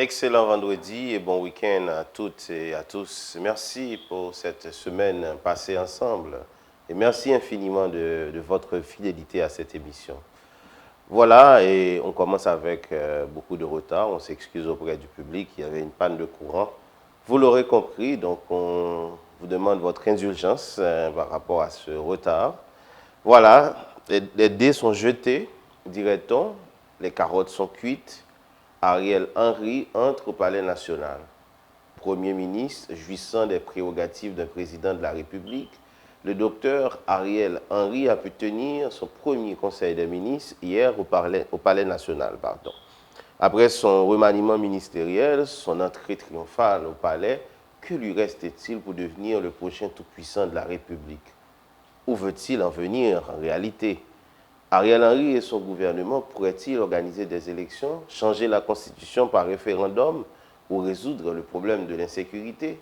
excellent vendredi et bon week-end à toutes et à tous. Merci pour cette semaine passée ensemble et merci infiniment de votre fidélité à cette émission. Voilà, et on commence avec beaucoup de retard. On s'excuse auprès du public, il y avait une panne de courant. Vous l'aurez compris, donc on vous demande votre indulgence par rapport à ce retard. Voilà, les dés sont jetés, dirait-on, les carottes sont cuites. Ariel Henry entre au Palais national. Premier ministre, jouissant des prérogatives d'un président de la République, le docteur Ariel Henry a pu tenir son premier conseil des ministres hier au Palais national. Après son remaniement ministériel, son entrée triomphale au palais, que lui reste-t-il pour devenir le prochain tout-puissant de la République? Où veut-il en venir en réalité? Ariel Henry et son gouvernement pourraient-ils organiser des élections, changer la Constitution par référendum ou résoudre le problème de l'insécurité?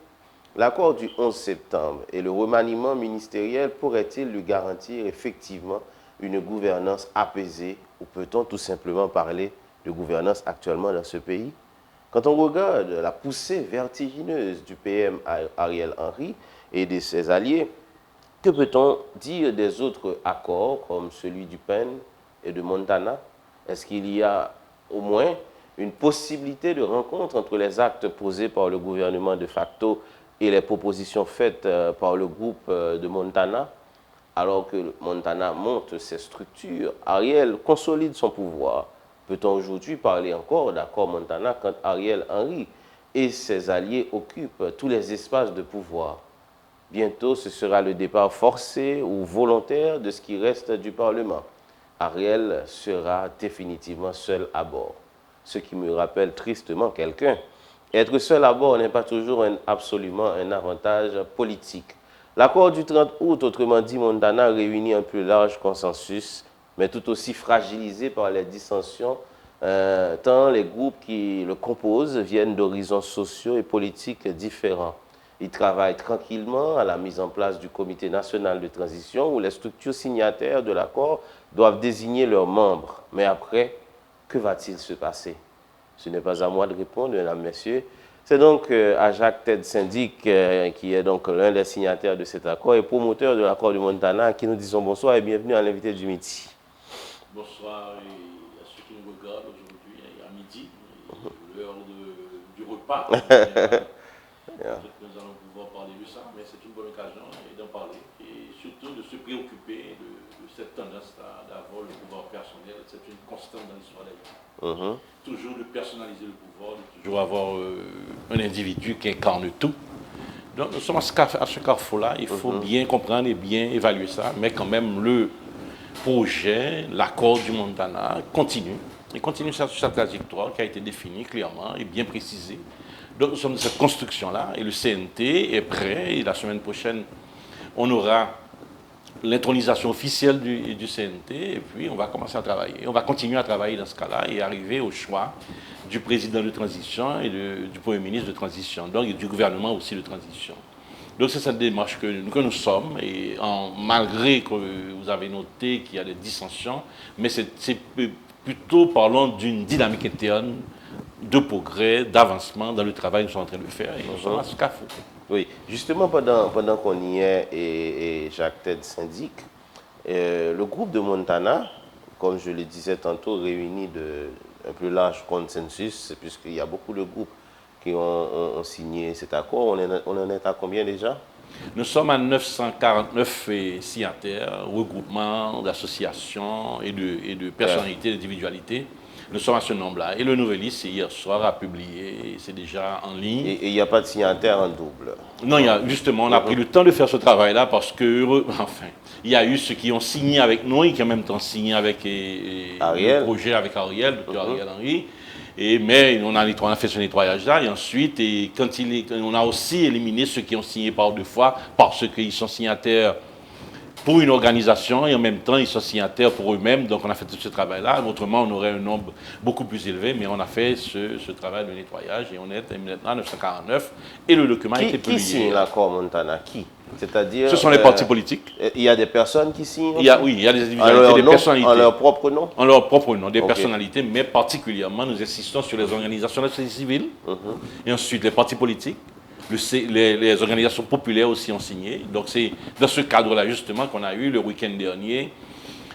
L'accord du 11 septembre et le remaniement ministériel pourraient-ils lui garantir effectivement une gouvernance apaisée ou peut-on tout simplement parler de gouvernance actuellement dans ce pays? Quand on regarde la poussée vertigineuse du PM Ariel Henry et de ses alliés, que peut-on dire des autres accords comme celui du Penn et de Montana? Est-ce qu'il y a au moins une possibilité de rencontre entre les actes posés par le gouvernement de facto et les propositions faites par le groupe de Montana? Alors que Montana monte ses structures, Ariel consolide son pouvoir. Peut-on aujourd'hui parler encore d'accord Montana quand Ariel Henry et ses alliés occupent tous les espaces de pouvoir? Bientôt, ce sera le départ forcé ou volontaire de ce qui reste du Parlement. Ariel sera définitivement seul à bord. Ce qui me rappelle tristement quelqu'un. Être seul à bord n'est pas toujours absolument un avantage politique. L'accord du 30 août, autrement dit Montana, réunit un plus large consensus, mais tout aussi fragilisé par les dissensions, tant les groupes qui le composent viennent d'horizons sociaux et politiques différents. Ils travaillent tranquillement à la mise en place du comité national de transition où les structures signataires de l'accord doivent désigner leurs membres. Mais après, que va-t-il se passer? Ce n'est pas à moi de répondre, mesdames, messieurs. C'est donc à Jacques Ted Syndic, qui est donc l'un des signataires de cet accord et promoteur de l'accord de Montana, qui nous disons bonsoir et bienvenue à l'invité du midi. Bonsoir à ceux qui nous regardent aujourd'hui à midi, l'heure du repas. Nous allons pouvoir parler de ça, mais c'est une bonne occasion d'en parler et surtout de se préoccuper de cette tendance-là d'avoir le pouvoir personnel. C'est une constante dans l'histoire de la vie. Toujours de personnaliser le pouvoir, de toujours avoir un individu qui incarne tout. Donc nous sommes à ce carrefour-là, il faut bien comprendre et bien évaluer ça, mais quand même le projet, l'accord du Montana continue. Il continue sur sa trajectoire qui a été définie clairement et bien précisée. Donc nous sommes dans cette construction-là et le CNT est prêt et la semaine prochaine on aura l'intronisation officielle du CNT et puis on va commencer à travailler. On va continuer à travailler dans ce cas-là et arriver au choix du président de transition et du Premier ministre de transition, donc et du gouvernement aussi de transition. Donc c'est cette démarche que nous sommes et malgré que vous avez noté qu'il y a des dissensions, mais c'est plutôt parlons d'une dynamique interne de progrès, d'avancement dans le travail que nous sommes en train de faire et nous sommes à ce carrefour. Oui, justement pendant qu'on y est et Jacques Ted Syndic, le groupe de Montana, comme je le disais tantôt, réunit un plus large consensus, puisqu'il y a beaucoup de groupes qui ont signé cet accord. On en est à combien déjà? Nous sommes à 949 signataires, regroupements d'associations et de personnalités, d'individualités. Nous sommes à ce nombre-là. Et le Nouvelliste, hier soir, a publié, c'est déjà en ligne. Et il n'y a pas de signataires en double? Non, justement, on a pris le temps de faire ce travail-là parce que, il y a eu ceux qui ont signé avec nous et qui en même temps signé avec le projet avec Ariel, Dr. Ariel Henry. Mais on a fait ce nettoyage-là et ensuite, on a aussi éliminé ceux qui ont signé par deux fois parce qu'ils sont signataires pour une organisation et en même temps ils sont signataires pour eux-mêmes. Donc on a fait tout ce travail-là. Autrement, on aurait un nombre beaucoup plus élevé, mais on a fait ce travail de nettoyage et on est maintenant à 949 et le document a été publié. Qui signe l'accord Montana? Qui? C'est-à-dire... Ce sont les partis politiques. Il y a des personnes qui signent? Oui, il y a des individualités, des personnalités. En leur propre nom? En leur propre nom, des personnalités, mais particulièrement, nous insistons sur les organisations de la société civile, et ensuite les partis politiques, les organisations populaires aussi ont signé. Donc c'est dans ce cadre-là, justement, qu'on a eu le week-end dernier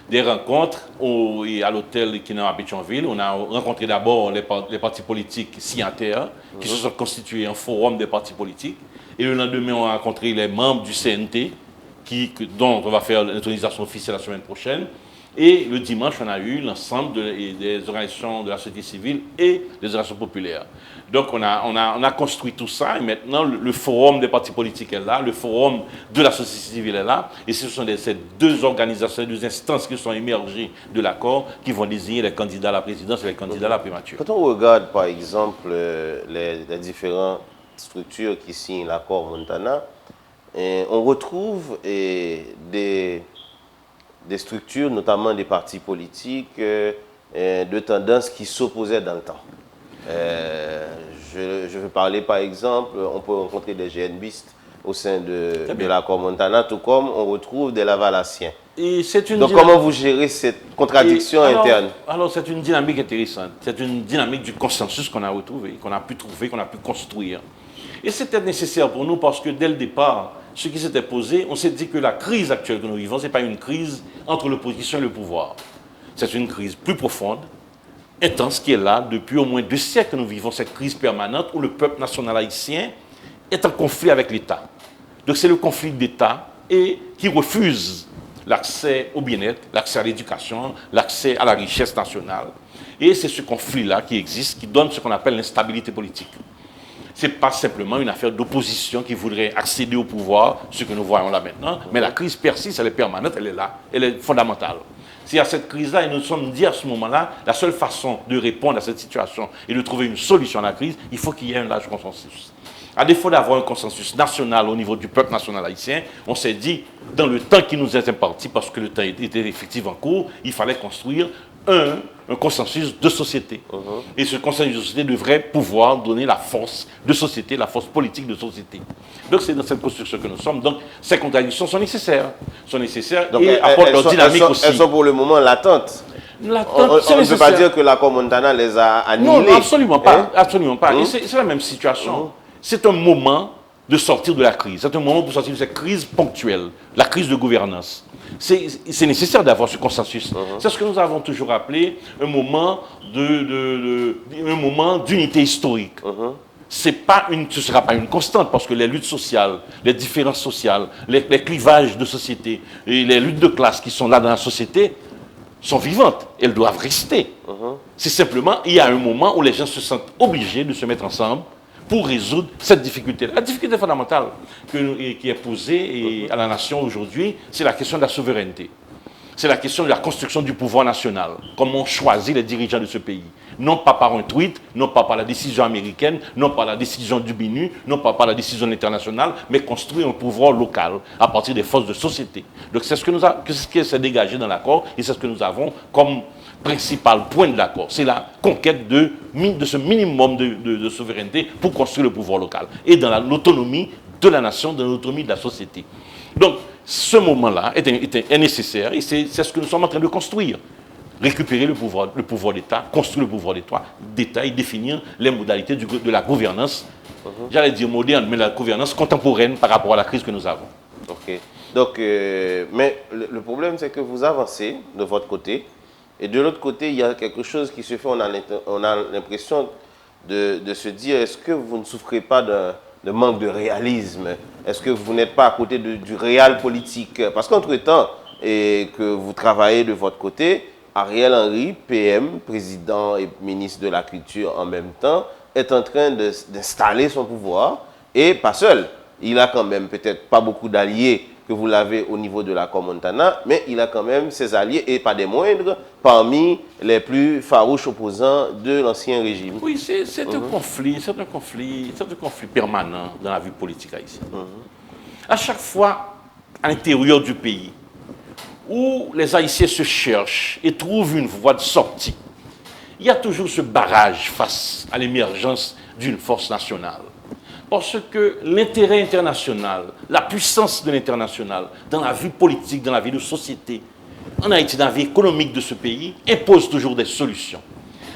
des rencontres à l'hôtel Kinan à Pétionville. On a rencontré d'abord les partis politiques signataires qui se sont constitués en forum des partis politiques. Et le lendemain, on a rencontré les membres du CNT dont on va faire l'intronisation officielle la semaine prochaine. Et le dimanche, on a eu l'ensemble des organisations de la société civile et des organisations populaires. Donc, on a construit tout ça, et maintenant, le forum des partis politiques est là, le forum de la société civile est là, et ce sont ces deux organisations, deux instances qui sont émergées de l'accord qui vont désigner les candidats à la présidence et les candidats à la primature. Quand on regarde, par exemple, les différentes structures qui signent l'accord Montana, on retrouve des structures, notamment des partis politiques, de tendances qui s'opposaient dans le temps. Je veux parler, par exemple, on peut rencontrer des GNBistes au sein de l'accord Montana, tout comme on retrouve des Lavalassiens. Donc, comment vous gérez cette contradiction interne? Alors, c'est une dynamique intéressante. C'est une dynamique du consensus qu'on a retrouvé, qu'on a pu trouver, qu'on a pu construire. Et c'était nécessaire pour nous parce que dès le départ, ce qui s'était posé, on s'est dit que la crise actuelle que nous vivons, ce n'est pas une crise entre l'opposition et le pouvoir. C'est une crise plus profonde, intense, qui est là depuis au moins 2 siècles que nous vivons cette crise permanente où le peuple national haïtien est en conflit avec l'État. Donc c'est le conflit d'État et qui refuse l'accès au bien-être, l'accès à l'éducation, l'accès à la richesse nationale. Et c'est ce conflit-là qui existe, qui donne ce qu'on appelle l'instabilité politique. Ce n'est pas simplement une affaire d'opposition qui voudrait accéder au pouvoir, ce que nous voyons là maintenant, mais la crise persiste, elle est permanente, elle est là, elle est fondamentale. C'est à cette crise-là, et nous nous sommes dit à ce moment-là, la seule façon de répondre à cette situation et de trouver une solution à la crise, il faut qu'il y ait un large consensus. À défaut d'avoir un consensus national au niveau du peuple national haïtien, on s'est dit, dans le temps qui nous est imparti, parce que le temps était effectivement court, il fallait construire un consensus de société. Et ce consensus de société devrait pouvoir donner la force de société, la force politique de société. Donc c'est dans cette construction que nous sommes. Donc ces contradictions sont nécessaires. Donc, et apportent leur dynamique aussi. Elles sont pour le moment latentes. On ne peut pas dire que l'accord Montana les a annihilées. Non, absolument pas. Absolument pas. Et c'est la même situation. C'est un moment de sortir de la crise. C'est un moment pour sortir de cette crise ponctuelle, la crise de gouvernance. C'est nécessaire d'avoir ce consensus. C'est ce que nous avons toujours appelé un moment d'unité historique. Ce ne sera pas une constante parce que les luttes sociales, les différences sociales, les clivages de société et les luttes de classe qui sont là dans la société sont vivantes. Elles doivent rester. C'est simplement, il y a un moment où les gens se sentent obligés de se mettre ensemble pour résoudre cette difficulté. La difficulté fondamentale qui est posée à la nation aujourd'hui, c'est la question de la souveraineté. C'est la question de la construction du pouvoir national. Comment on choisit les dirigeants de ce pays. Non pas par un tweet, non pas par la décision américaine, non pas la décision du BNU, non pas par la décision internationale, mais construire un pouvoir local à partir des forces de société. Donc c'est ce qui s'est dégagé dans l'accord et c'est ce que nous avons comme principal point de l'accord. C'est la conquête de ce minimum de souveraineté pour construire le pouvoir local et dans l'autonomie de la nation, dans l'autonomie de la société. Donc, ce moment-là est nécessaire et c'est ce que nous sommes en train de construire. Récupérer le pouvoir d'État, construire le pouvoir d'État et définir les modalités de la gouvernance, j'allais dire moderne, mais la gouvernance contemporaine par rapport à la crise que nous avons. Ok. Donc, mais le problème, c'est que vous avancez de votre côté et de l'autre côté, il y a quelque chose qui se fait, on a l'impression de se dire, est-ce que vous ne souffrez pas de manque de réalisme? Est-ce que vous n'êtes pas à côté du réel politique? Parce qu'entre-temps, et que vous travaillez de votre côté, Ariel Henry, PM, président et ministre de la Culture en même temps, est en train d'installer son pouvoir, et pas seul. Il a quand même peut-être pas beaucoup d'alliés que vous l'avez au niveau de l'accord Montana, mais il a quand même ses alliés, et pas des moindres, parmi les plus farouches opposants de l'ancien régime. Oui, c'est un conflit permanent dans la vie politique haïtienne. À chaque fois, à l'intérieur du pays, où les Haïtiens se cherchent et trouvent une voie de sortie, il y a toujours ce barrage face à l'émergence d'une force nationale. Parce que l'intérêt international, la puissance de l'international, dans la vie politique, dans la vie de société, en Haïti, dans la vie économique de ce pays, impose toujours des solutions.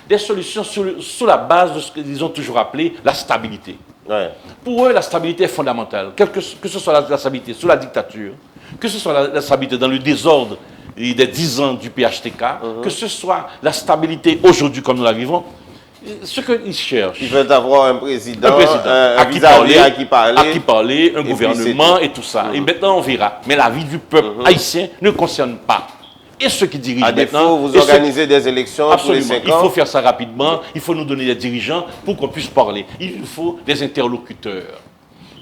Des solutions sur la base de ce qu'ils ont toujours appelé la stabilité. Ouais. Pour eux, la stabilité est fondamentale, que ce soit la stabilité sous la dictature, que ce soit la stabilité dans le désordre des 10 ans du PHTK, que ce soit la stabilité aujourd'hui comme nous la vivons. Ce qu'ils cherchent. Ils veulent avoir un président à qui parler, un gouvernement et tout ça. Et maintenant, on verra. Mais la vie du peuple haïtien ne concerne pas. Et ceux qui dirigent maintenant... vous organisez des élections tous les 5 ans. Il faut faire ça rapidement. Il faut nous donner des dirigeants pour qu'on puisse parler. Il nous faut des interlocuteurs.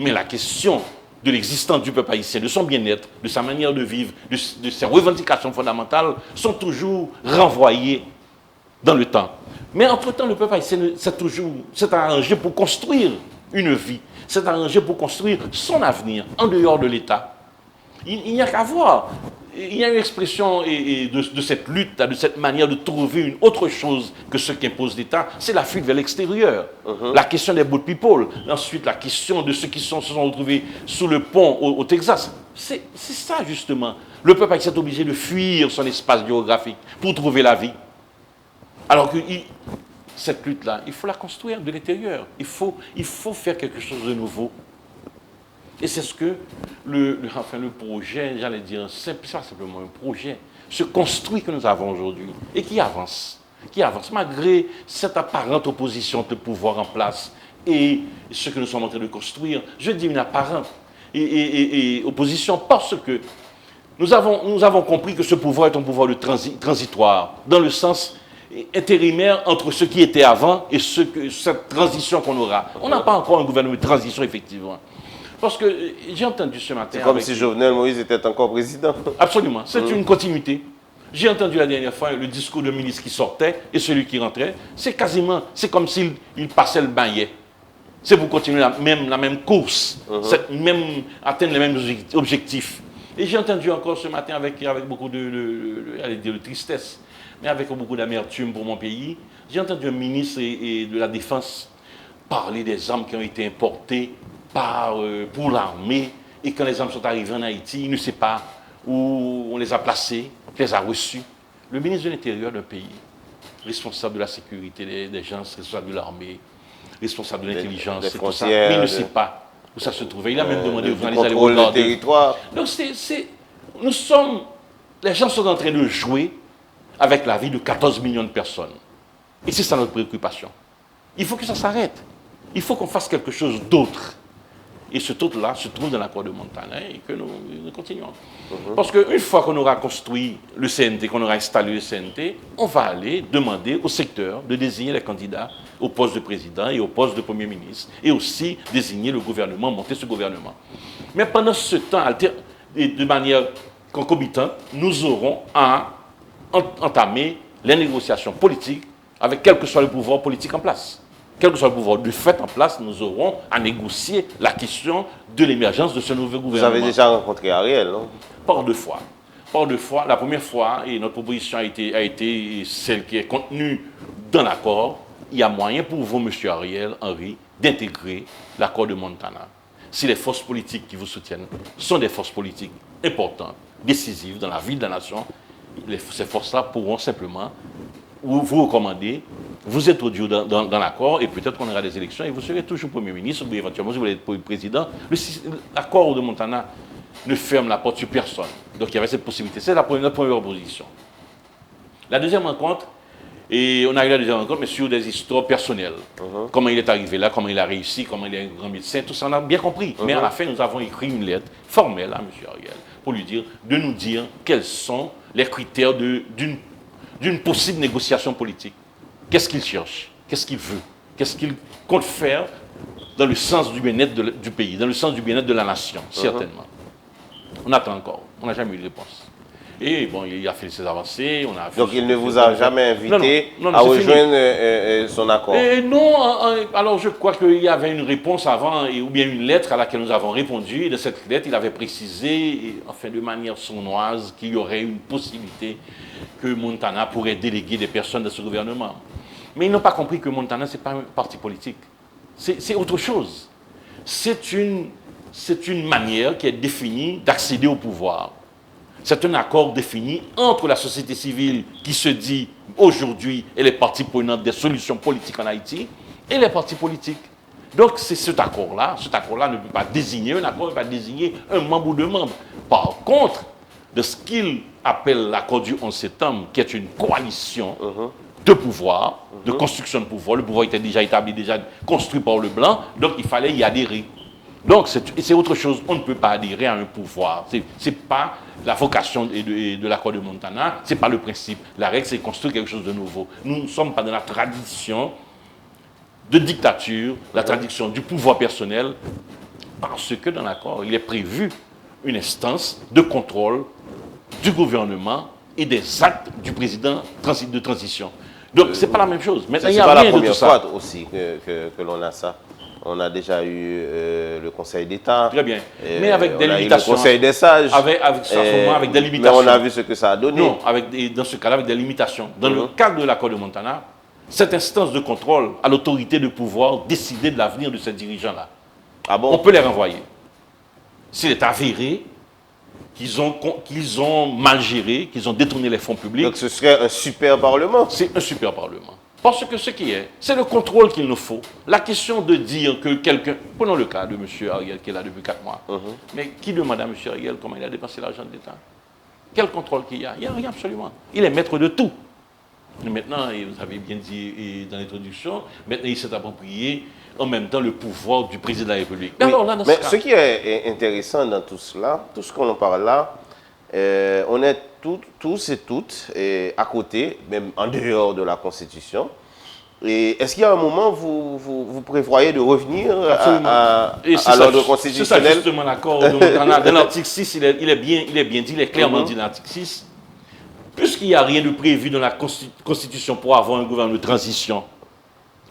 Mais la question de l'existence du peuple haïtien, de son bien-être, de sa manière de vivre, de ses revendications fondamentales, sont toujours renvoyées dans le temps. Mais entre-temps, le peuple haïtien s'est arrangé pour construire une vie, s'est arrangé pour construire son avenir en dehors de l'État. Il n'y a qu'à voir. Il y a une expression de cette lutte, de cette manière de trouver une autre chose que ce qu'impose l'État, c'est la fuite vers l'extérieur. La question des boat people, ensuite la question de ceux qui se sont retrouvés sous le pont au Texas. C'est ça justement. Le peuple haïtien est obligé de fuir son espace géographique pour trouver la vie. Alors que cette lutte-là, il faut la construire de l'intérieur. Il faut faire quelque chose de nouveau. Et c'est ce que le projet, j'allais dire, c'est pas simplement un projet, ce construit que nous avons aujourd'hui et qui avance malgré cette apparente opposition de pouvoir en place et ce que nous sommes en train de construire. Je dis une apparente et opposition parce que nous avons compris que ce pouvoir est un pouvoir de transitoire, dans le sens intérimaire entre ce qui était avant et cette transition qu'on aura. On n'a pas encore un gouvernement de transition, effectivement. Parce que j'ai entendu ce matin... C'est comme si Jovenel Moïse était encore président. Absolument, c'est une continuité. J'ai entendu la dernière fois le discours de ministre qui sortait et celui qui rentrait. C'est comme s'il passait le baillet. C'est pour continuer la même course, atteindre les mêmes objectifs. Et j'ai entendu encore ce matin avec beaucoup de tristesse, mais avec beaucoup d'amertume pour mon pays, j'ai entendu un ministre de la Défense parler des armes qui ont été importées pour l'armée, et quand les armes sont arrivées en Haïti, il ne sait pas où on les a placées, les a reçues. Le ministre de l'Intérieur d'un pays, responsable de la sécurité des gens, responsable de l'armée, responsable de l'intelligence, mais il ne sait pas où ça se trouvait. Il a même demandé aux journalistes d'aller regarder. Territoire. Donc les gens sont en train de jouer avec la vie de 14 millions de personnes. Et c'est ça notre préoccupation. Il faut que ça s'arrête. Il faut qu'on fasse quelque chose d'autre. Et ce autre-là se trouve dans l'accord de Montana et que nous continuons. Parce qu'une fois qu'on aura construit le CNT, qu'on aura installé le CNT, on va aller demander au secteur de désigner les candidats au poste de président et au poste de Premier ministre, et aussi désigner le gouvernement, monter ce gouvernement. Mais pendant ce temps, de manière concomitante, nous aurons à entamer les négociations politiques avec quel que soit le pouvoir politique en place. Quel que soit le pouvoir de fait en place, nous aurons à négocier la question de l'émergence de ce nouveau gouvernement. Vous avez déjà rencontré Ariel, non? Par deux fois. La première fois, et notre proposition a été celle qui est contenue dans l'accord, il y a moyen pour vous, M. Ariel Henry, d'intégrer l'accord de Montana. Si les forces politiques qui vous soutiennent sont des forces politiques importantes, décisives dans la vie de la nation, ces forces-là pourront simplement vous recommander, vous introduire dans l'accord, et peut-être qu'on aura des élections et vous serez toujours Premier ministre, ou éventuellement si vous voulez être président. L'accord de Montana ne ferme la porte sur personne. Donc il y avait cette possibilité. C'est notre première proposition. La deuxième rencontre, et on a eu la deuxième rencontre, mais sur des histoires personnelles. Comment il est arrivé là, comment il a réussi, comment il est un grand médecin, tout ça, on a bien compris. Mais à la fin, nous avons écrit une lettre formelle à M. Ariel pour lui dire, de nous dire quels sont les critères d'une possible négociation politique. Qu'est-ce qu'il cherche? Qu'est-ce qu'il veut? Qu'est-ce qu'il compte faire dans le sens du bien-être du pays, dans le sens du bien-être de la nation, certainement. On attend encore. On n'a jamais eu de réponse. Et bon, il a fait ses avancées. Donc il ne vous a jamais invité à rejoindre son accord? Non, alors je crois qu'il y avait une réponse avant, ou bien une lettre à laquelle nous avons répondu. Et dans cette lettre, il avait précisé, enfin de manière sournoise, qu'il y aurait une possibilité que Montana pourrait déléguer des personnes de ce gouvernement. Mais ils n'ont pas compris que Montana, ce n'est pas un parti politique. C'est autre chose. c'est une manière qui est définie d'accéder au pouvoir. C'est un accord défini entre la société civile qui se dit aujourd'hui et les parties prenantes des solutions politiques en Haïti et les partis politiques. Donc c'est cet accord-là. Cet accord-là ne peut pas désigner un accord, ne peut pas désigner un membre ou deux membres. Par contre, de ce qu'il appelle l'accord du 11 septembre, qui est une coalition de pouvoir, de construction de pouvoir. Le pouvoir était déjà établi, déjà construit par le blanc, donc il fallait y adhérer. Donc c'est autre chose, on ne peut pas adhérer à un pouvoir. Ce n'est pas la vocation de l'accord de Montana, ce n'est pas le principe. La règle, c'est construire quelque chose de nouveau. Nous ne sommes pas dans la tradition de dictature, la tradition du pouvoir personnel, parce que dans l'accord, il est prévu une instance de contrôle du gouvernement et des actes du président de transition. Donc, ce n'est pas la même chose. Ce n'est pas la première fois aussi que l'on a ça. On a déjà eu le Conseil d'État. Très bien. Mais avec des limitations. Le Conseil des sages. Avec des limitations. Mais on a vu ce que ça a donné. Non, dans ce cas-là, avec des limitations. Dans le cadre de l'accord de Montana, cette instance de contrôle a l'autorité de pouvoir décider de l'avenir de ces dirigeants-là. Ah bon? On peut les renvoyer. S'il est avéré qu'ils ont mal géré, qu'ils ont détourné les fonds publics. Donc ce serait un super parlement. C'est un super parlement. Parce que ce qui est, c'est le contrôle qu'il nous faut. La question de dire que quelqu'un... Prenons le cas de M. Ariel qui est là depuis 4 mois. Mais qui demande à M. Ariel comment il a dépensé l'argent de l'État? Quel contrôle qu'il y a? Il n'y a rien absolument. Il est maître de tout. Et maintenant, et vous avez bien dit dans l'introduction, maintenant il s'est approprié en même temps le pouvoir du président de la République. Mais, alors, là, mais ce qui est intéressant dans tout cela, tout ce qu'on en parle là, on est tous et toutes à côté, même en dehors de la Constitution. Et est-ce qu'il y a un moment où vous prévoyez de revenir à l'ordre constitutionnel? C'est ça justement l'accord de Montana. Dans l'article 6, il est bien dit, il est clairement dit dans l'article 6. Puisqu'il n'y a rien de prévu dans la Constitution pour avoir un gouvernement de transition,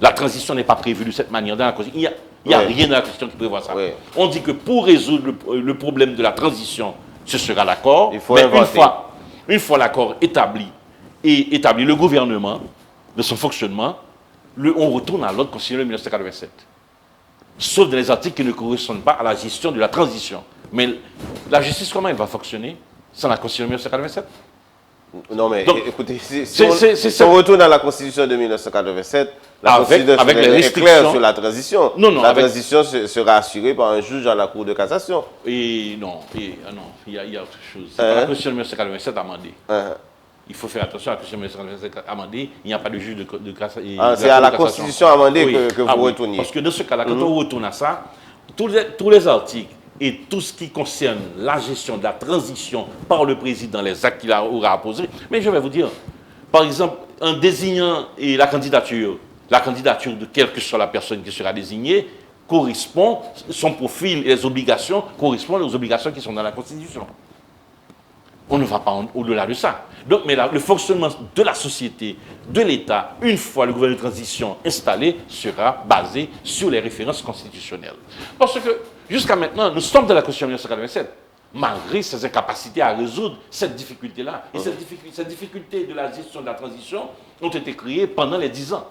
la transition n'est pas prévue de cette manière dans la Constitution. Il n'y a rien dans la Constitution qui prévoit ça. On dit que pour résoudre le problème de la transition, ce sera l'accord. Mais une fois l'accord établi le gouvernement de son fonctionnement, on retourne à l'ordre constitutionnel de 1987. Sauf dans les articles qui ne correspondent pas à la gestion de la transition. Mais la justice, comment elle va fonctionner sans la Constitution de 1987? Non, mais donc, écoutez, si on retourne à la Constitution de 1987, la Constitution avec les est claire sur la transition. La transition sera assurée par un juge à la Cour de cassation. Et non, il y a autre chose. La Constitution de 1987 amendée. Il faut faire attention à la Constitution de 1987 amendée. Il n'y a pas de juge de cassation. C'est à la Constitution amendée que vous retourniez. Parce que dans ce cas-là, quand on retourne à ça, tous les articles et tout ce qui concerne la gestion de la transition par le président, les actes qu'il aura à poser. Mais je vais vous dire, par exemple, en désignant la candidature de quelle que soit la personne qui sera désignée, correspond, son profil et les obligations correspondent aux obligations qui sont dans la Constitution. On ne va pas au-delà de ça. Donc, mais le fonctionnement de la société, de l'État, une fois le gouvernement de transition installé, sera basé sur les références constitutionnelles. Parce que, jusqu'à maintenant, nous sommes dans la Constitution de 1987, malgré ses incapacités à résoudre cette difficulté-là. Et ces difficultés de la gestion de la transition ont été créées pendant les 10 ans.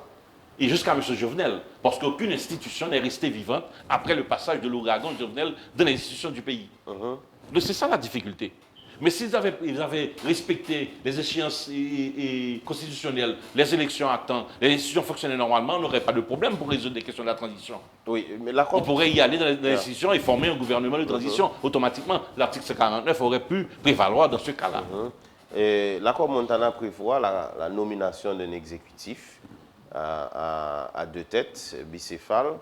Et jusqu'à M. Jovenel, parce qu'aucune institution n'est restée vivante après le passage de l'ouragan Jovenel dans les institutions du pays. Donc c'est ça la difficulté. Mais s'ils avaient respecté les échéances constitutionnelles, les élections à temps, les institutions fonctionnaient normalement, on n'aurait pas de problème pour résoudre les questions de la transition. Oui, mais on pourrait y aller dans les institutions et former un gouvernement de transition. Automatiquement, l'article 49 aurait pu prévaloir dans ce cas-là. L'accord Montana prévoit la nomination d'un exécutif à 2 têtes, bicéphale,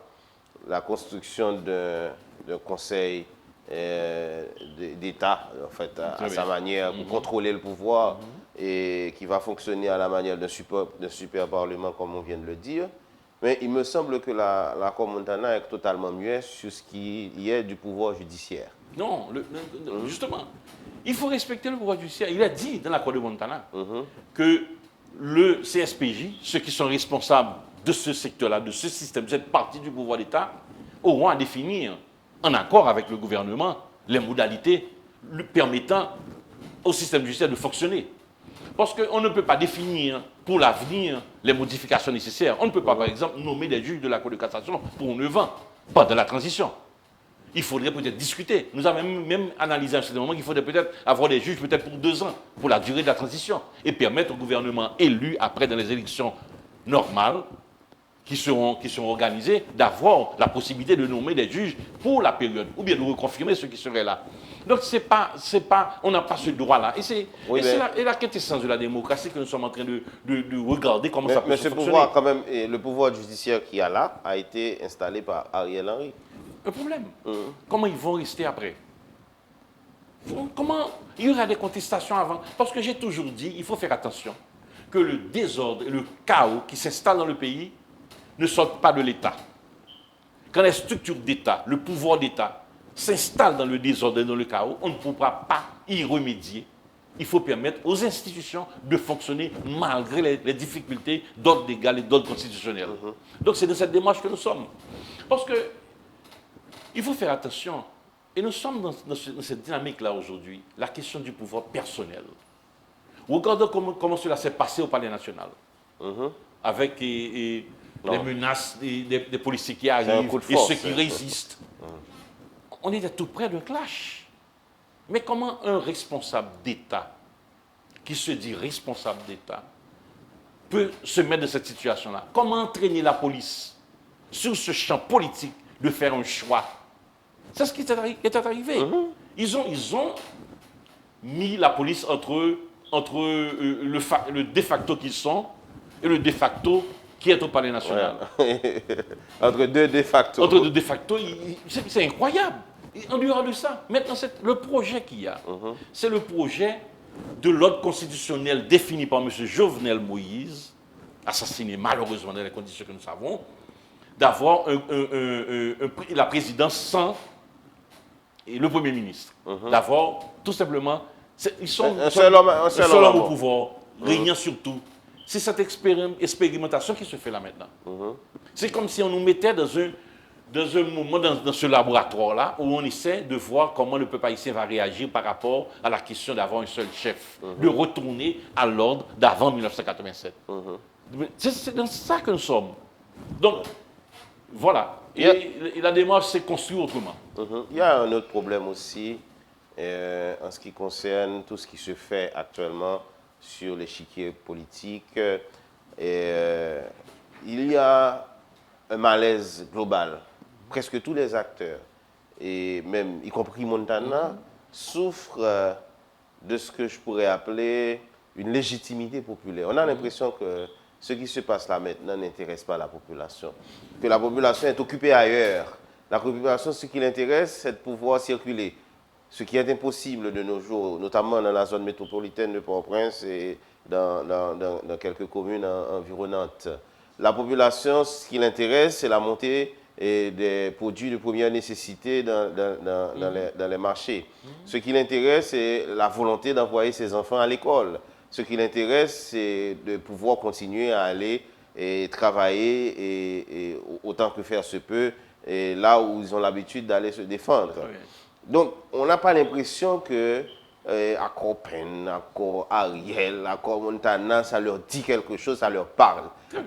la construction d'un conseil d'État, en fait, à sa manière, pour contrôler le pouvoir, et qui va fonctionner à la manière d'un super parlement, comme on vient de le dire. Mais il me semble que l'accord Montana est totalement muet sur ce qui est du pouvoir judiciaire. Non, justement, il faut respecter le pouvoir judiciaire. Il a dit dans l'accord de Montana que le CSPJ, ceux qui sont responsables de ce secteur-là, de ce système, de cette partie du pouvoir d'État, auront à définir, en accord avec le gouvernement, les modalités permettant au système judiciaire de fonctionner. Parce qu'on ne peut pas définir pour l'avenir les modifications nécessaires. On ne peut pas, par exemple, nommer des juges de la Cour de cassation pour 9 ans, pas de la transition. il faudrait peut-être discuter. Nous avons même analysé à un certain moment qu'il faudrait peut-être avoir des juges peut-être pour 2 ans, pour la durée de la transition, et permettre au gouvernement élu, après dans les élections normales, qui seront organisées, d'avoir la possibilité de nommer des juges pour la période, ou bien de reconfirmer ceux qui seraient là. Donc on n'a pas ce droit-là. Et c'est la quintessence de la démocratie que nous sommes en train de regarder comment ça peut fonctionner. Mais ce pouvoir, quand même, le pouvoir judiciaire qu'il y a là, a été installé par Ariel Henry. Un problème. Comment ils vont rester après? Comment il y aura des contestations avant? Parce que j'ai toujours dit, il faut faire attention que le désordre et le chaos qui s'installe dans le pays ne sortent pas de l'État. Quand les structures d'État, le pouvoir d'État s'installent dans le désordre et dans le chaos, on ne pourra pas y remédier. Il faut permettre aux institutions de fonctionner malgré les difficultés d'ordre légal et d'ordre constitutionnel. Donc c'est dans cette démarche que nous sommes. Parce que il faut faire attention. Et nous sommes dans cette dynamique-là aujourd'hui, la question du pouvoir personnel. Regardons comment cela s'est passé au Palais national, avec les menaces des policiers qui arrivent et ceux qui résistent. On est tout près d'un clash. Mais comment un responsable d'État, qui se dit responsable d'État, peut se mettre dans cette situation-là? Comment entraîner la police sur ce champ politique de faire un choix? C'est ce qui est arrivé. Ils ont mis la police entre le de facto qu'ils sont et le de facto qui est au Palais national. Entre deux de facto. Entre deux de facto, c'est incroyable. En dehors de ça, maintenant, le projet qu'il y a, c'est le projet de l'ordre constitutionnel défini par M. Jovenel Moïse, assassiné malheureusement dans les conditions que nous savons, d'avoir la présidence sans le Premier ministre. D'avoir tout simplement... Ils sont un seul homme au pouvoir, régnant sur tout. C'est cette expérimentation qui se fait là maintenant. C'est comme si on nous mettait dans un moment, dans ce laboratoire-là, où on essaie de voir comment le peuple haïtien va réagir par rapport à la question d'avoir un seul chef, de retourner à l'ordre d'avant 1987. C'est dans ça que nous sommes. Donc, voilà. Et la démarche s'est construite autrement. Il y a un autre problème aussi, en ce qui concerne tout ce qui se fait actuellement sur l'échiquier politique. Il y a un malaise global. Presque tous les acteurs, et même y compris Montana, souffrent de ce que je pourrais appeler une légitimité populaire. On a l'impression que ce qui se passe là maintenant n'intéresse pas la population, que la population est occupée ailleurs. La population, ce qui l'intéresse, c'est de pouvoir circuler, ce qui est impossible de nos jours, notamment dans la zone métropolitaine de Port-au-Prince et dans quelques communes environnantes. La population, ce qui l'intéresse, c'est la montée et des produits de première nécessité dans les marchés. Ce qui l'intéresse, c'est la volonté d'envoyer ses enfants à l'école. Ce qui l'intéresse, c'est de pouvoir continuer à aller et travailler et autant que faire se peut, et là où ils ont l'habitude d'aller se défendre. Donc, on n'a pas l'impression que accord Penn, accord Ariel, accord Montana, ça leur dit quelque chose, ça leur parle.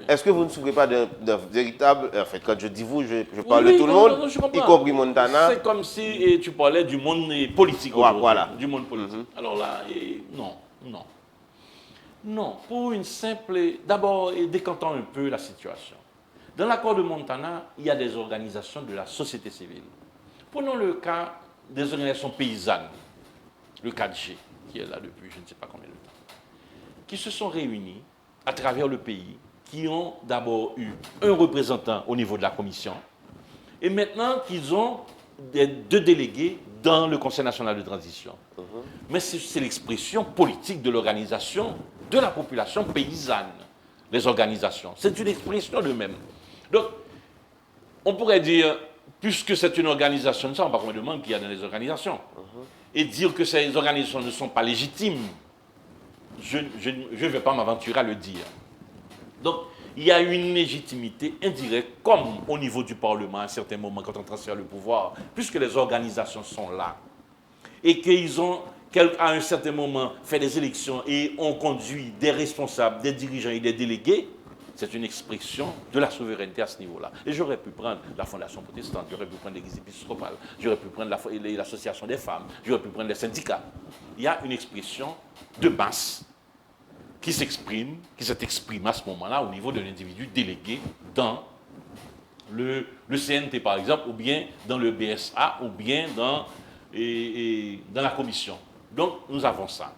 Est-ce que vous ne souffrez pas d'un véritable... En fait, quand je dis vous, je parle de tout le monde, y compris Montana. C'est comme si tu parlais du monde politique aujourd'hui. Voilà. Du monde politique. Alors là, non. Pour une simple... D'abord, décantons un peu la situation. Dans l'accord de Montana, il y a des organisations de la société civile. Prenons le cas des organisations paysannes, le 4G, qui est là depuis je ne sais pas combien de temps, qui se sont réunis à travers le pays, qui ont d'abord eu un représentant au niveau de la commission, et maintenant qu'ils ont 2 délégués dans le Conseil national de transition. Mais c'est l'expression politique de l'organisation de la population paysanne, les organisations. C'est une expression d'eux-mêmes. Donc, on pourrait dire, puisque c'est une organisation, nous ne savons pas combien de membres qu'il y a dans les organisations, et dire que ces organisations ne sont pas légitimes, je ne vais pas m'aventurer à le dire. Donc, il y a une légitimité indirecte, comme au niveau du Parlement, à un certain moment, quand on transfère le pouvoir, puisque les organisations sont là, et qu'ils ont, à un certain moment, fait des élections et ont conduit des responsables, des dirigeants et des délégués, c'est une expression de la souveraineté à ce niveau-là. Et j'aurais pu prendre la Fondation protestante, j'aurais pu prendre l'Église épiscopale, j'aurais pu prendre l'association des femmes, j'aurais pu prendre les syndicats. Il y a une expression de masse qui s'exprime à ce moment-là au niveau de l'individu délégué dans le CNT, par exemple, ou bien dans le BSA, ou bien dans la commission. Donc, nous avons ça.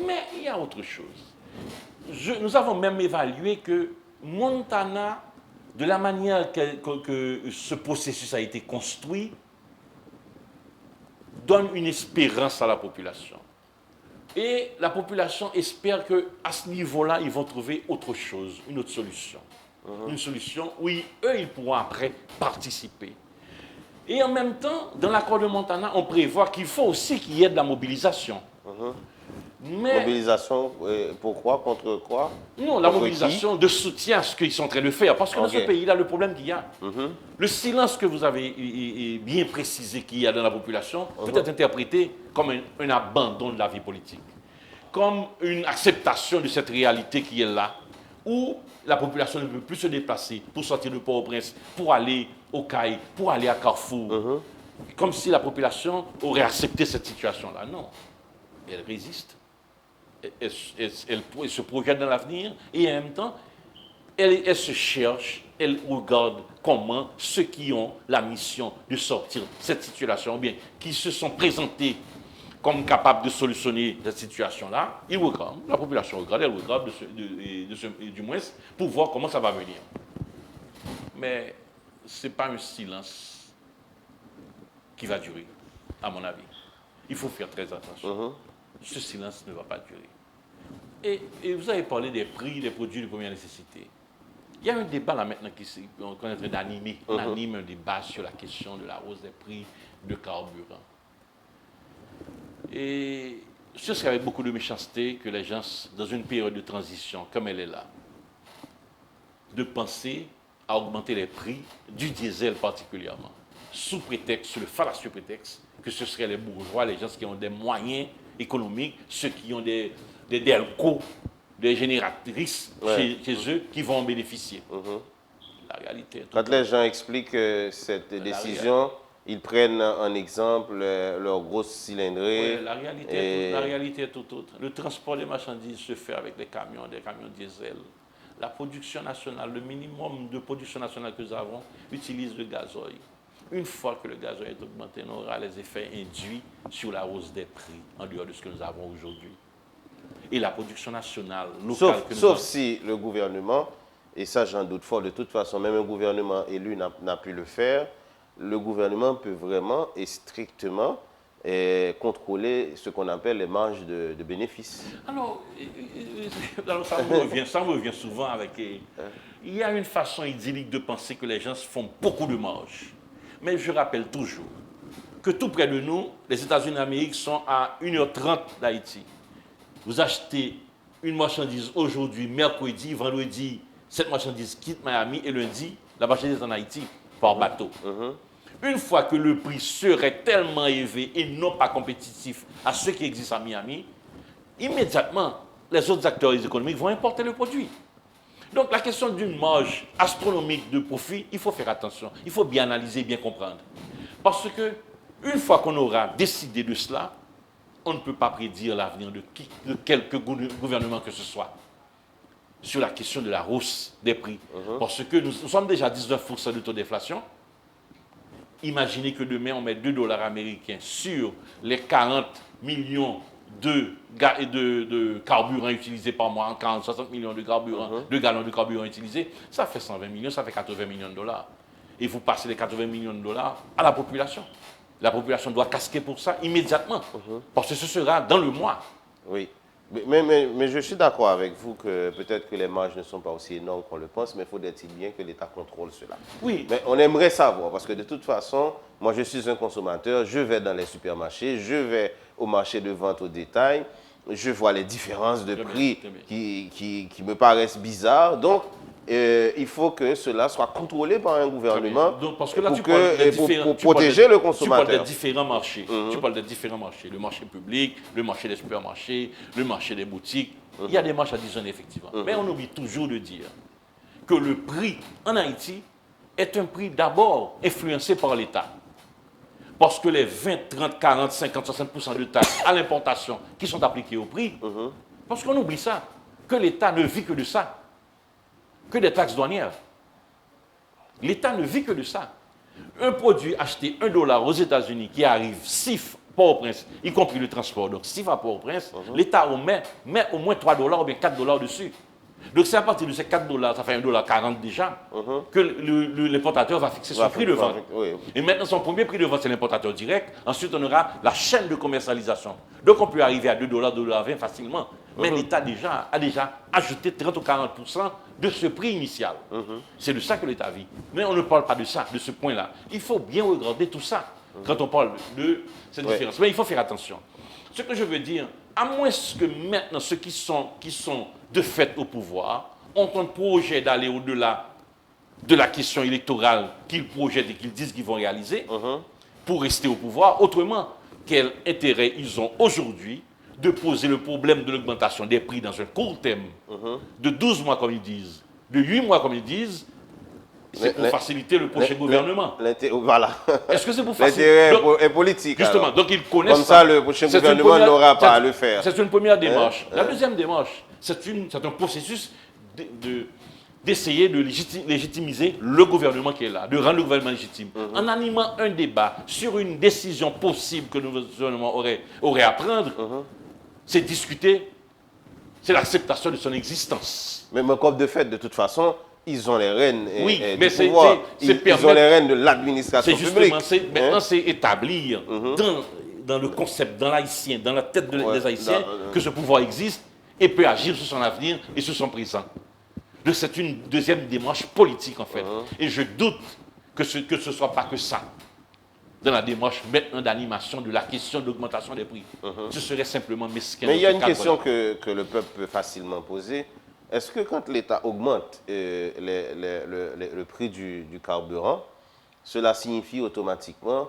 Mais il y a autre chose. Nous avons même évalué que Montana, de la manière que ce processus a été construit, donne une espérance à la population. Et la population espère qu'à ce niveau-là, ils vont trouver autre chose, une autre solution. Une solution où eux, ils pourront après participer. Et en même temps, dans l'accord de Montana, on prévoit qu'il faut aussi qu'il y ait de la mobilisation. Mais, mobilisation, pourquoi? Contre quoi? Non, la mobilisation de soutien à ce qu'ils sont en train de faire. Parce que dans ce pays-là, le problème qu'il y a, le silence que vous avez bien précisé qu'il y a dans la population peut être interprété comme un abandon de la vie politique, comme une acceptation de cette réalité qui est là, où la population ne peut plus se déplacer pour sortir de Port-au-Prince, pour aller au CAI, pour aller à Carrefour. Comme si la population aurait accepté cette situation-là. Non. Elle résiste. Elle se projette dans l'avenir et en même temps, elle se cherche, elle regarde comment ceux qui ont la mission de sortir de cette situation, ou bien qui se sont présentés comme capables de solutionner cette situation-là, ils regardent, la population regarde, elle regarde du moins pour voir comment ça va venir. Mais ce n'est pas un silence qui va durer, à mon avis. Il faut faire très attention. Ce silence ne va pas durer. Et vous avez parlé des prix des produits de première nécessité. Il y a un débat là maintenant qu'on est en train d'animer. On anime un débat sur la question de la hausse des prix de carburant. Et ce serait avec beaucoup de méchanceté que les gens, dans une période de transition comme elle est là, de penser à augmenter les prix du diesel particulièrement, sous le fallacieux prétexte que ce seraient les bourgeois, les gens qui ont des moyens économiques, ceux qui ont des DELCO, des génératrices chez eux, qui vont en bénéficier. La réalité est quand les gens expliquent cette décision, ils prennent en exemple leur grosse cylindrée. Oui, la réalité est tout autre. Le transport des marchandises se fait avec des camions diesel. La production nationale, le minimum de production nationale que nous avons, utilise le gazoil. Une fois que le gazoil est augmenté, on aura les effets induits sur la hausse des prix, en dehors de ce que nous avons aujourd'hui. Et la production nationale, locale... Sauf si le gouvernement, et ça j'en doute fort, de toute façon, même un gouvernement élu n'a pu le faire, le gouvernement peut vraiment et strictement contrôler ce qu'on appelle les marges de bénéfices. Alors ça me revient souvent avec... Il y a une façon idyllique de penser que les gens font beaucoup de marges. Mais je rappelle toujours que tout près de nous, les États-Unis d'Amérique sont à 1h30 d'Haïti. Vous achetez une marchandise aujourd'hui, mercredi, vendredi, cette marchandise quitte Miami et lundi, la marchandise est en Haïti par bateau. Une fois que le prix serait tellement élevé et non pas compétitif à ceux qui existent à Miami, immédiatement, les autres acteurs économiques vont importer le produit. Donc la question d'une marge astronomique de profit, il faut faire attention. Il faut bien analyser, bien comprendre. Parce que une fois qu'on aura décidé de cela, on ne peut pas prédire l'avenir de quelque gouvernement que ce soit sur la question de la hausse des prix. Parce que nous sommes déjà à 19% de taux d'inflation. Imaginez que demain, on met $2 américains sur les 40 millions de carburant utilisés par mois, 60 millions de gallons de carburant utilisés, ça fait 120 millions, ça fait 80 millions de dollars. Et vous passez les 80 millions de dollars à la population. La population doit casquer pour ça immédiatement, parce que ce sera dans le mois. Oui, mais je suis d'accord avec vous que peut-être que les marges ne sont pas aussi énormes qu'on le pense, mais faudrait-il bien que l'État contrôle cela. Oui. Mais on aimerait savoir, parce que de toute façon, moi je suis un consommateur, je vais dans les supermarchés, je vais au marché de vente au détail, je vois les différences de prix qui me paraissent bizarres. Donc, il faut que cela soit contrôlé par un gouvernement. Donc, parce que là, pour protéger le consommateur. Tu parles des différents marchés. Tu parles des différents marchés. Le marché public, le marché des supermarchés, le marché des boutiques. Il y a des marches additionnelles, effectivement. Mais on oublie toujours de dire que le prix en Haïti est un prix d'abord influencé par l'État. Parce que les 20, 30, 40, 50, 60% de taxes à l'importation qui sont appliquées au prix, parce qu'on oublie ça, que l'État ne vit que de ça, que des taxes douanières. L'État ne vit que de ça. Un produit acheté $1 aux États-Unis qui arrive SIF Port-au-Prince, y compris le transport, donc SIF à Port-au-Prince, l'État met au moins $3 ou bien $4 dessus. Donc c'est à partir de ces $4, ça fait $1,40 déjà, que l'importateur va fixer son prix de vente. Oui. Et maintenant, son premier prix de vente, c'est l'importateur direct. Ensuite, on aura la chaîne de commercialisation. Donc on peut arriver à $2, $2,20 facilement. Mais l'État a déjà ajouté 30 ou 40% de ce prix initial. C'est de ça que l'État vit. Mais on ne parle pas de ça, de ce point-là. Il faut bien regarder tout ça quand on parle de cette différence. Mais il faut faire attention. Ce que je veux dire, à moins que maintenant ceux qui sont de fait au pouvoir ont un projet d'aller au-delà de la question électorale qu'ils projettent et qu'ils disent qu'ils vont réaliser pour rester au pouvoir. Autrement, quel intérêt ils ont aujourd'hui de poser le problème de l'augmentation des prix dans un court terme de 12 mois comme ils disent, de 8 mois comme ils disent, c'est pour faciliter le prochain gouvernement. Voilà. Est-ce que c'est pour faciliter? L'intérêt est politique. Justement, alors. donc ils connaissent comme ça, le prochain gouvernement n'aura pas à le faire. C'est une première démarche. La deuxième démarche, c'est un processus d'essayer de légitimiser le gouvernement qui est là, de rendre le gouvernement légitime. En animant un débat sur une décision possible que le gouvernement aurait à prendre, c'est discuter, c'est l'acceptation de son existence. Mais comme de fait, de toute façon, ils ont les rênes du pouvoir. Ils ont les rênes de l'administration publique. Maintenant, c'est établir dans le concept, dans l'haïtien, dans la tête des Haïtiens, que ce pouvoir existe et peut agir sur son avenir et sur son présent. Donc c'est une deuxième démarche politique, en fait. Et je doute que ce ne soit pas que ça, dans la démarche maintenant d'animation de la question de l'augmentation des prix. Ce serait simplement mesquin. Mais il y a une question que le peuple peut facilement poser. Est-ce que quand l'État augmente le prix du carburant, cela signifie automatiquement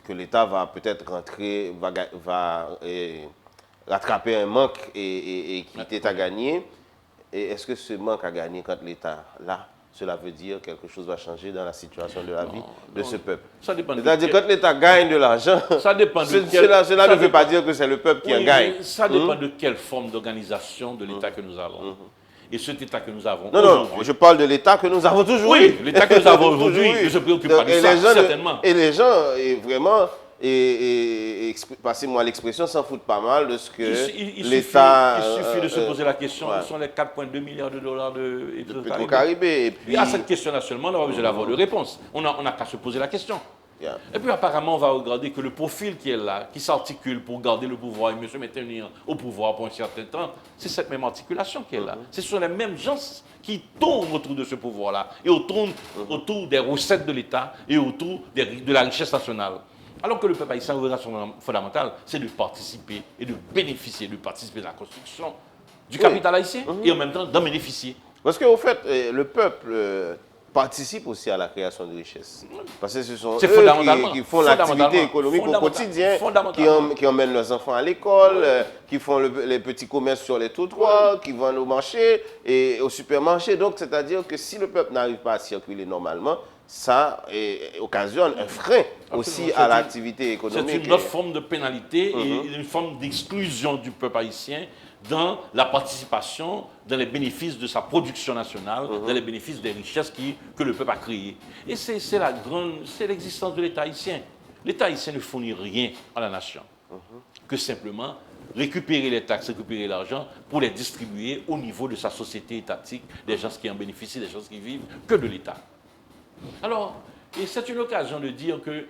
que l'État va peut-être va rattraper un manque et qui était à gagner? Et est-ce que ce manque à gagner quand l'État là, cela veut dire que quelque chose va changer dans la situation de la vie de ce peuple? C'est-à-dire quand l'État gagne de l'argent, cela ne veut pas dire que c'est le peuple qui en gagne. Ça dépend de quelle forme d'organisation de l'État que nous avons. Et cet État que nous avons non, je parle de l'État que nous avons toujours eu. Oui, l'État que nous avons aujourd'hui ne se préoccupe pas de ça, certainement. Et les gens, vraiment, passez-moi l'expression, s'en foutent pas mal de ce que l'État... Il suffit de se poser la question, ce sont les 4,2 milliards de dollars de Petro-Caribé. Et puis, à cette question-là seulement, on n'a pas besoin d'avoir de réponse. On n'a qu'à se poser la question. Et puis apparemment, on va regarder que le profil qui est là, qui s'articule pour garder le pouvoir et mieux se maintenir au pouvoir pour un certain temps, c'est cette même articulation qui est là. Ce sont les mêmes gens qui tournent autour de ce pouvoir-là et autour des recettes de l'État et autour de la richesse nationale. Alors que le peuple haïtien, l'organisation fondamentale, c'est de participer et de bénéficier, de participer à la construction du capital haïtien et en même temps d'en bénéficier. Parce qu'au fait, le peuple participe aussi à la création de richesses. Parce que ce sont eux qui font l'activité économique au quotidien, qui emmènent leurs enfants à l'école, qui font les petits commerces sur les trottoirs, qui vont au marché et au supermarché. Donc, c'est-à-dire que si le peuple n'arrive pas à circuler normalement, ça occasionne un frein aussi à l'activité économique. C'est une autre forme de pénalité et une forme d'exclusion du peuple haïtien dans la participation, dans les bénéfices de sa production nationale, dans les bénéfices des richesses que le peuple a créées. Et c'est l'existence de l'État haïtien. L'État haïtien ne fournit rien à la nation, que simplement récupérer les taxes, récupérer l'argent pour les distribuer au niveau de sa société étatique, des gens qui en bénéficient, des gens qui vivent que de l'État. Alors, et c'est une occasion de dire que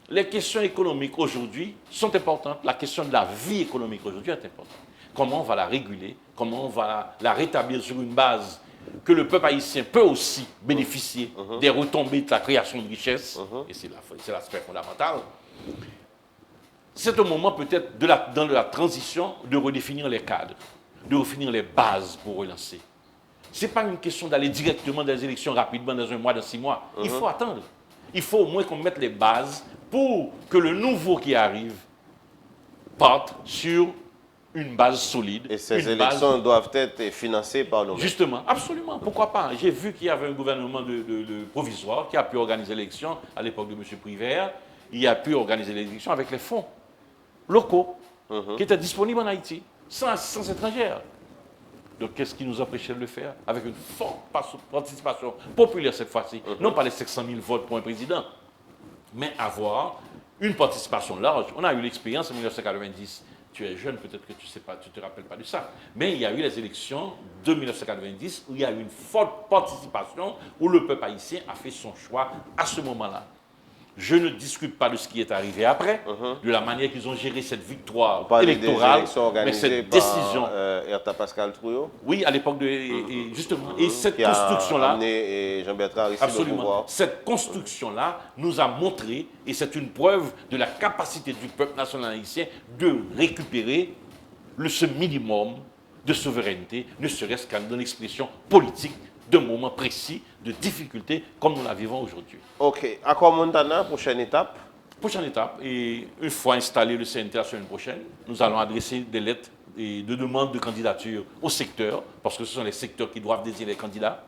les questions économiques aujourd'hui sont importantes. La question de la vie économique aujourd'hui est importante. Comment on va la réguler? Comment on va la rétablir sur une base que le peuple haïtien peut aussi bénéficier des retombées de la création de richesses? Et c'est l'aspect fondamental. C'est au moment peut-être dans la transition de redéfinir les cadres, de redéfinir les bases pour relancer. Ce n'est pas une question d'aller directement dans les élections rapidement, dans un mois, dans 6 mois. Il faut attendre. Il faut au moins qu'on mette les bases pour que le nouveau qui arrive parte sur une base solide. Et ces élections doivent être financées par nous-mêmes. Justement, absolument, pourquoi pas. J'ai vu qu'il y avait un gouvernement de provisoire qui a pu organiser l'élection à l'époque de M. Privert. Il a pu organiser l'élection avec les fonds locaux qui étaient disponibles en Haïti, sans assistance étrangère. Donc, qu'est-ce qui nous empêchait de le faire? Avec une forte participation populaire cette fois-ci. Non pas les 500 000 votes pour un président, mais avoir une participation large. On a eu l'expérience en 1990. Tu es jeune, peut-être que tu sais pas, tu te rappelles pas de ça. Mais il y a eu les élections de 1990 où il y a eu une forte participation, où le peuple haïtien a fait son choix à ce moment-là. Je ne discute pas de ce qui est arrivé après, de la manière qu'ils ont géré cette victoire électorale, mais cette décision. Erta Pascal Trouillot. Oui, à l'époque de justement. Et cette construction-là, Jean-Bertrand Aristide absolument. au pouvoir. Cette construction-là nous a montré, et c'est une preuve de la capacité du peuple national haïtien de récupérer ce minimum de souveraineté, ne serait-ce qu'en l'expression politique d'un moment précis de difficulté comme nous la vivons aujourd'hui. Ok. Accord Montana, prochaine étape? Prochaine étape, et une fois installé le CNT la semaine prochaine, nous allons adresser des lettres et de demandes de candidature au secteur, parce que ce sont les secteurs qui doivent désigner les candidats.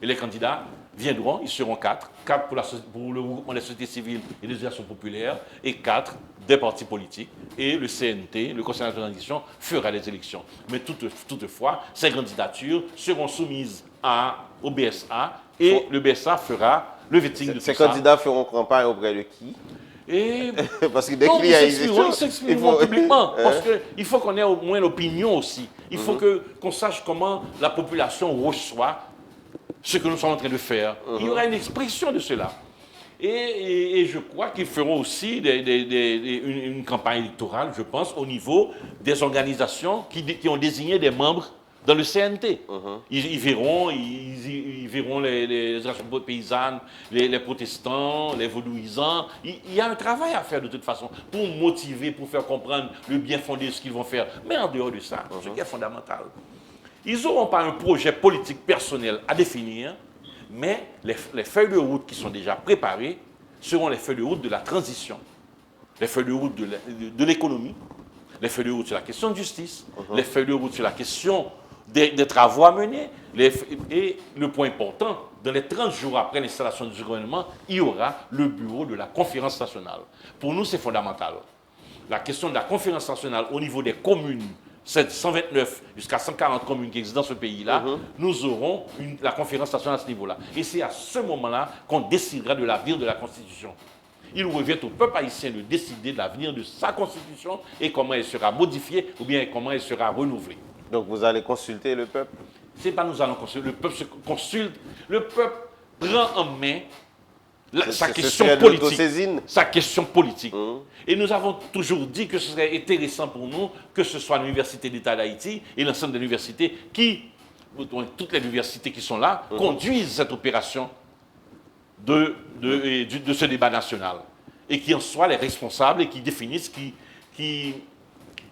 Et les candidats viendront, ils seront 4. 4 pour le regroupement des sociétés civiles et des associations populaires, et 4 des partis politiques. Et le CNT, le Conseil national de transition, fera les élections. Mais toutefois, ces candidatures seront soumises au BSA, et le BSA fera le vetting de tout ça. Ces candidats feront campagne auprès de qui? Et parce que dès qu'il y a ils s'exprimeront publiquement. Parce qu'il faut qu'on ait au moins l'opinion aussi. Il faut qu'on sache comment la population reçoit ce que nous sommes en train de faire. Il y aura une expression de cela. Et je crois qu'ils feront aussi une campagne électorale, je pense, au niveau des organisations qui ont désigné des membres dans le CNT. Ils verront les associations paysannes, les protestants, les vaudouisants. Il y a un travail à faire de toute façon pour motiver, pour faire comprendre le bien fondé de ce qu'ils vont faire. Mais en dehors de ça, ce qui est fondamental, ils n'auront pas un projet politique personnel à définir, mais les feuilles de route qui sont déjà préparées seront les feuilles de route de la transition, les feuilles de route de l'économie, les feuilles de route sur la question de justice, les feuilles de route sur la question des travaux à mener. Et le point important, dans les 30 jours après l'installation du gouvernement, il y aura le bureau de la conférence nationale. Pour nous, c'est fondamental. La question de la conférence nationale au niveau des communes, c'est 129 jusqu'à 140 communes qui existent dans ce pays-là, nous aurons la conférence nationale à ce niveau-là. Et c'est à ce moment-là qu'on décidera de l'avenir de la Constitution. Il revient au peuple haïtien de décider de l'avenir de sa Constitution et comment elle sera modifiée ou bien comment elle sera renouvelée. Donc vous allez consulter le peuple? C'est pas nous allons consulter, le peuple se consulte, le peuple prend en main sa question politique. Sa question politique. Et nous avons toujours dit que ce serait intéressant pour nous que ce soit l'Université d'État d'Haïti et l'ensemble des universités toutes les universités qui sont là, conduisent cette opération de ce débat national. Et qui en soient les responsables et qui définissent, qui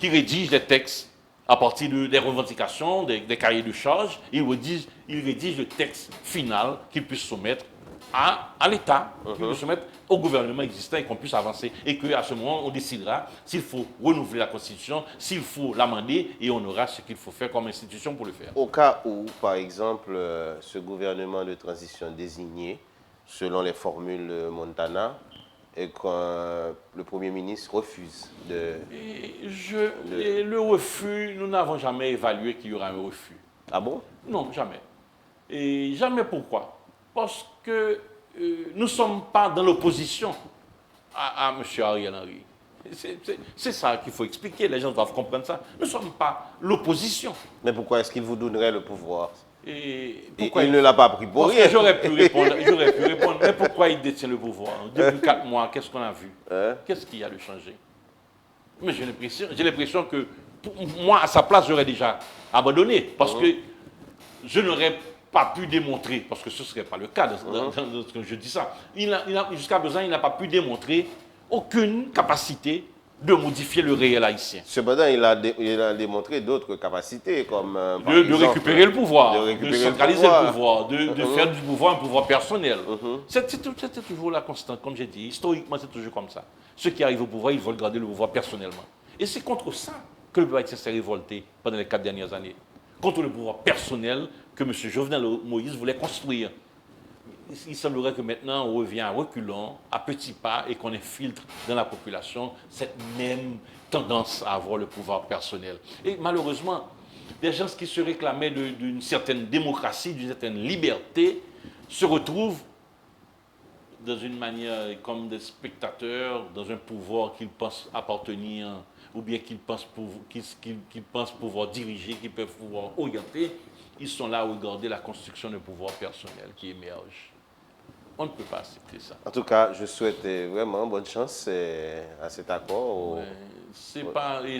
rédigent les textes à partir des revendications, des cahiers de charges. Ils rédigent le texte final qu'ils puissent soumettre à l'État, qu'ils puissent soumettre au gouvernement existant et qu'on puisse avancer. Et qu'à ce moment, on décidera s'il faut renouveler la Constitution, s'il faut l'amender, et on aura ce qu'il faut faire comme institution pour le faire. Au cas où, par exemple, ce gouvernement de transition désigné, selon les formules Montana, et quand le Premier ministre refuse le refus, nous n'avons jamais évalué qu'il y aura un refus. Ah bon? Non, jamais. Et jamais pourquoi? Parce que nous ne sommes pas dans l'opposition à M. Ariel Henry. C'est ça qu'il faut expliquer, les gens doivent comprendre ça. Nous ne sommes pas l'opposition. Mais pourquoi est-ce qu'il vous donnerait le pouvoir? Pourquoi il ne l'a pas pris pour rien. J'aurais pu répondre, mais pourquoi il détient le pouvoir? Depuis 4 mois, qu'est-ce qu'on a vu? Qu'est-ce qu'il y a de changé? Mais j'ai l'impression que, moi, à sa place, j'aurais déjà abandonné, parce que je n'aurais pas pu démontrer, parce que ce ne serait pas le cas dans ce que je dis ça, jusqu'à présent, il n'a pas pu démontrer aucune capacité de modifier le réel haïtien. Cependant, il a démontré d'autres capacités, comme de récupérer le pouvoir, de centraliser le pouvoir, de faire du pouvoir un pouvoir personnel. C'est toujours la constante, comme j'ai dit. Historiquement, c'est toujours comme ça. Ceux qui arrivent au pouvoir, ils veulent garder le pouvoir personnellement. Et c'est contre ça que le peuple haïtien s'est révolté pendant les 4 dernières années, contre le pouvoir personnel que M. Jovenel Moïse voulait construire. Il semblerait que maintenant on revient à reculons, à petits pas, et qu'on infiltre dans la population cette même tendance à avoir le pouvoir personnel. Et malheureusement, des gens qui se réclamaient d'une certaine démocratie, d'une certaine liberté, se retrouvent dans une manière comme des spectateurs, dans un pouvoir qu'ils pensent appartenir, ou bien qu'ils pensent pouvoir diriger, qu'ils peuvent pouvoir orienter. Ils sont là à regarder la construction d'un pouvoir personnel qui émerge. On ne peut pas accepter ça. En tout cas, je souhaite vraiment bonne chance à cet accord. Ouais,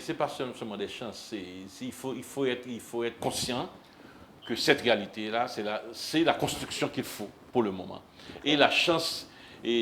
c'est pas seulement des chances. Il faut être conscient que cette réalité-là, c'est la construction qu'il faut pour le moment. Et la chance,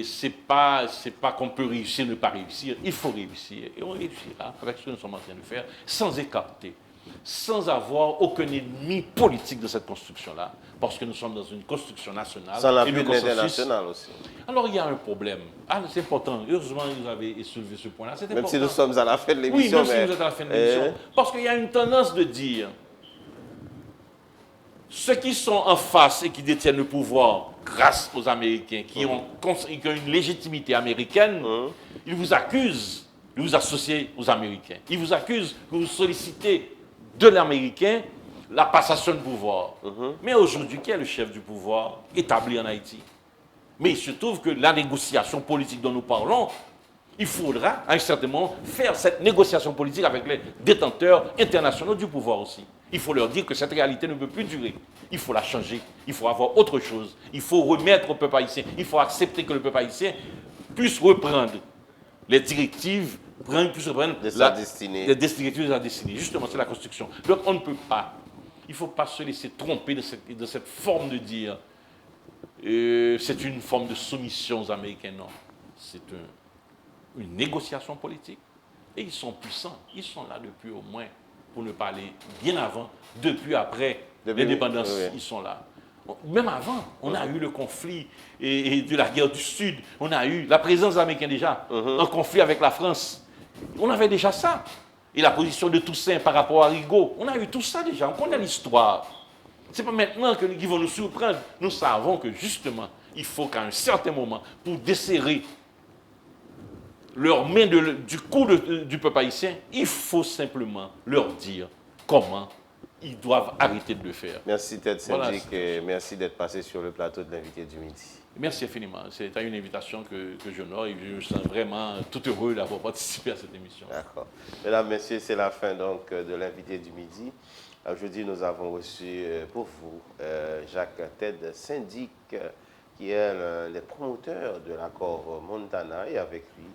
c'est pas qu'on peut réussir, ne pas réussir. Il faut réussir. Et on réussira avec ce que nous sommes en train de faire, sans écarter, sans avoir aucun ennemi politique de cette construction-là, parce que nous sommes dans une construction nationale. Sans l'appui de l'international aussi. Alors il y a un problème. Ah, c'est important. Heureusement, vous avez soulevé ce point-là. Même si nous sommes à la fin de l'émission. Oui, même si vous êtes à la fin de l'émission. Parce qu'il y a une tendance de dire ceux qui sont en face et qui détiennent le pouvoir grâce aux Américains, qui ont une légitimité américaine, ils vous accusent de vous associer aux Américains. Ils vous accusent que vous sollicitez de l'Américain la passation de pouvoir. Mais aujourd'hui, qui est le chef du pouvoir établi en Haïti? Mais il se trouve que la négociation politique dont nous parlons, il faudra à un certain moment faire cette négociation politique avec les détenteurs internationaux du pouvoir aussi. Il faut leur dire que cette réalité ne peut plus durer. Il faut la changer. Il faut avoir autre chose. Il faut remettre au peuple haïtien. Il faut accepter que le peuple haïtien puisse reprendre les directives, de sa destinée. Les directives de sa destinée. Justement, c'est la construction. Donc on ne peut pas. Il ne faut pas se laisser tromper de cette forme de dire c'est une forme de soumission aux Américains. Non. C'est une négociation politique. Et ils sont puissants. Ils sont là depuis au moins, pour ne pas aller bien avant, depuis l'indépendance, ils sont là. Même avant, on a eu le conflit et de la guerre du Sud. On a eu la présence des Américains déjà, en conflit avec la France. On avait déjà ça. Et la position de Toussaint par rapport à Rigaud. On a eu tout ça déjà. On connaît l'histoire. Ce n'est pas maintenant qu'ils vont nous surprendre. Nous savons que justement, il faut qu'à un certain moment, pour desserrer leurs mains du cou du peuple haïtien, il faut simplement leur dire comment ils doivent arrêter de le faire. Merci Ted Syndic, et merci d'être passé sur le plateau de l'invité du midi. Merci infiniment. C'était une invitation que j'honore et je me sens vraiment tout heureux d'avoir participé à cette émission. D'accord. Mesdames, Messieurs, c'est la fin donc de l'invité du midi. Aujourd'hui, nous avons reçu pour vous Jacques Ted Syndic, qui est l'un des promoteurs de l'accord Montana, et avec lui,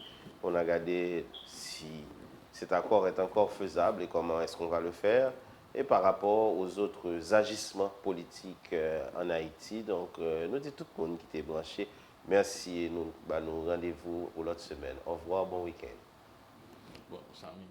on a regardé si cet accord est encore faisable et comment est-ce qu'on va le faire, et par rapport aux autres agissements politiques en Haïti. Donc, nous disons tout le monde qui était branché. Merci et nous rendez-vous pour l'autre semaine. Au revoir, bon week-end. Bon, Samy.